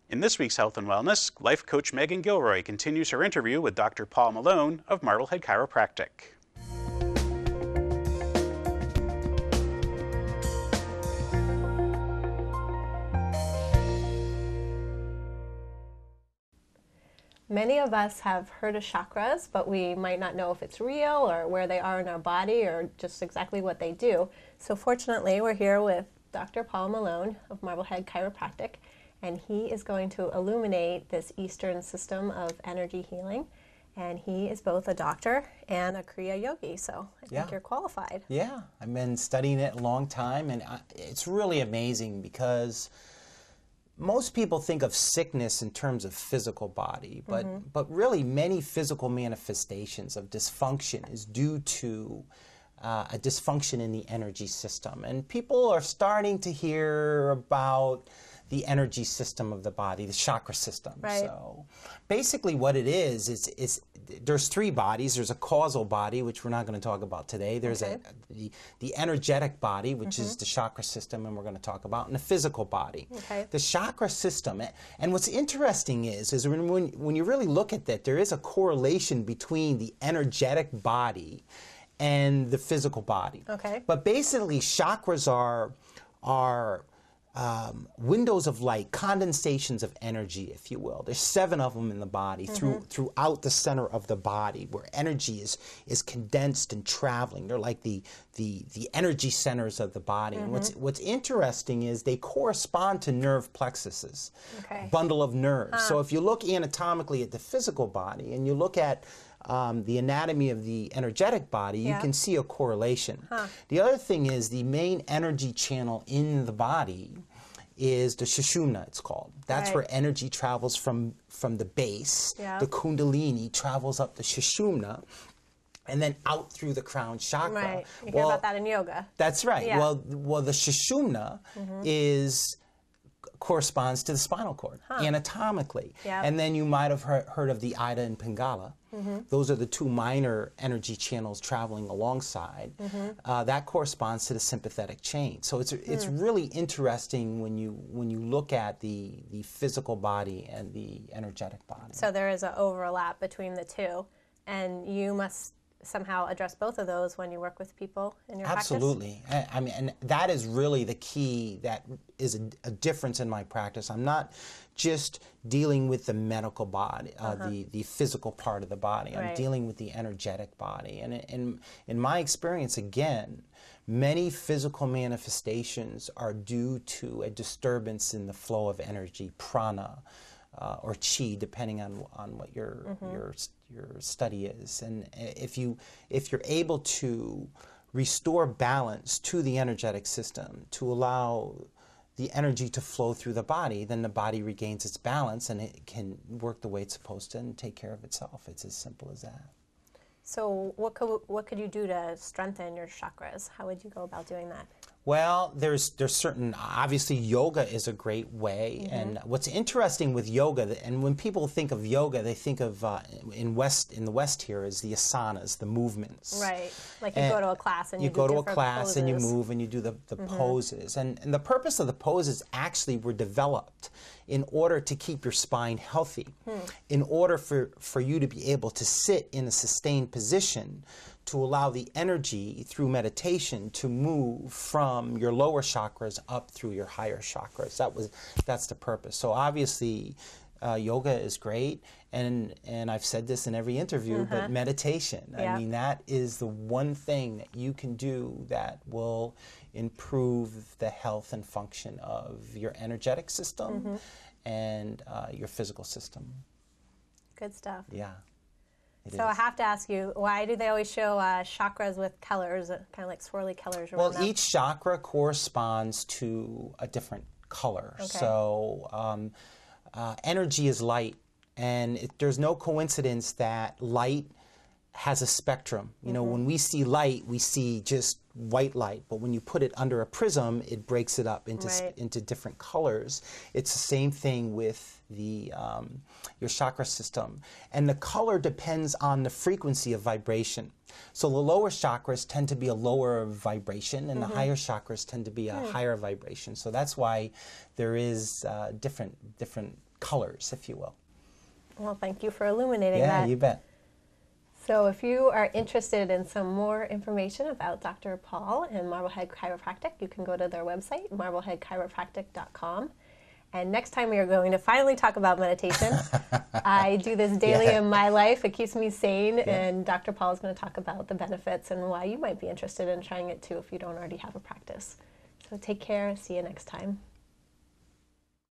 In this week's Health and Wellness, life coach Meghan Gilroy continues her interview with Dr. Paul Milone of Marblehead Chiropractic. Many of us have heard of chakras, but we might not know if it's real or where they are in our body or just exactly what they do. So fortunately, we're here with Dr. Paul Milone of Marblehead Chiropractic, and he is going to illuminate this Eastern system of energy healing. And he is both a doctor and a Kriya yogi, so I think you're qualified. Yeah, I've been studying it a long time, and it's really amazing because most people think of sickness in terms of physical body, but really many physical manifestations of dysfunction is due to a dysfunction in the energy system. And people are starting to hear about the energy system of the body, the chakra system. Right. So basically what it is there's three bodies. There's a causal body, which we're not going to talk about today. There's the energetic body, which is the chakra system, and we're going to talk about, and the physical body. The chakra system, and what's interesting is when you really look at that, there is a correlation between the energetic body and the physical body. But basically, chakras are windows of light, condensations of energy, if you will. There's 7 of them in the body throughout the center of the body, where energy is condensed and traveling. They're like the energy centers of the body. And what's interesting is they correspond to nerve plexuses, bundle of nerves. So if you look anatomically at the physical body and you look at the anatomy of the energetic body, you can see a correlation. The other thing is the main energy channel in the body is the Sushumna, it's called. That's where energy travels from the base. The Kundalini travels up the Sushumna and then out through the crown chakra. You hear about that in yoga. That's right. Well, the Sushumna corresponds to the spinal cord anatomically. And then you might have heard of the Ida and Pingala. Those are the 2 minor energy channels traveling alongside. That corresponds to the sympathetic chain. So it's really interesting when you look at the physical body and the energetic body. So there is an overlap between the two, and you must somehow address both of those when you work with people in your practice? Absolutely. I mean, and that is really the key that is a difference in my practice. I'm not just dealing with the medical body, the physical part of the body. I'm dealing with the energetic body. And in my experience, again, many physical manifestations are due to a disturbance in the flow of energy, prana, or chi, depending on what your study is. And if you're able to restore balance to the energetic system, to allow the energy to flow through the body, then the body regains its balance and it can work the way it's supposed to and take care of itself. It's as simple as that. So what could you do to strengthen your chakras? How would you go about doing that? Well, there's certain, obviously yoga is a great way, and what's interesting with yoga, and when people think of yoga, they think of, in the West here, is the asanas, the movements. Right, like you go to a class and you do go to a different class poses. And you move and you do the poses. And the purpose of the poses actually were developed in order to keep your spine healthy, in order for you to be able to sit in a sustained position, to allow the energy through meditation to move from your lower chakras up through your higher chakras. That's the purpose. So obviously yoga is great, and I've said this in every interview, but meditation, I mean, that is the one thing that you can do that will improve the health and function of your energetic system and your physical system. Good stuff. Yeah. So I have to ask you, why do they always show chakras with colors, kind of like swirly colors around them? Well, each chakra corresponds to a different color. So energy is light, and there's no coincidence that light has a spectrum. You know, when we see light, we see just white light, but when you put it under a prism, it breaks it up into different colors. It's the same thing with the your chakra system, and the color depends on the frequency of vibration. So the lower chakras tend to be a lower vibration, and the higher chakras tend to be a higher vibration. So that's why there is different colors, if you will. Well, thank you for illuminating Yeah, that. you bet. So if you are interested in some more information about Dr. Paul and Marblehead Chiropractic, you can go to their website, marbleheadchiropractic.com. And next time we are going to finally talk about meditation. I do this daily in my life. It keeps me sane. And Dr. Paul is going to talk about the benefits and why you might be interested in trying it too if you don't already have a practice. So take care. See you next time.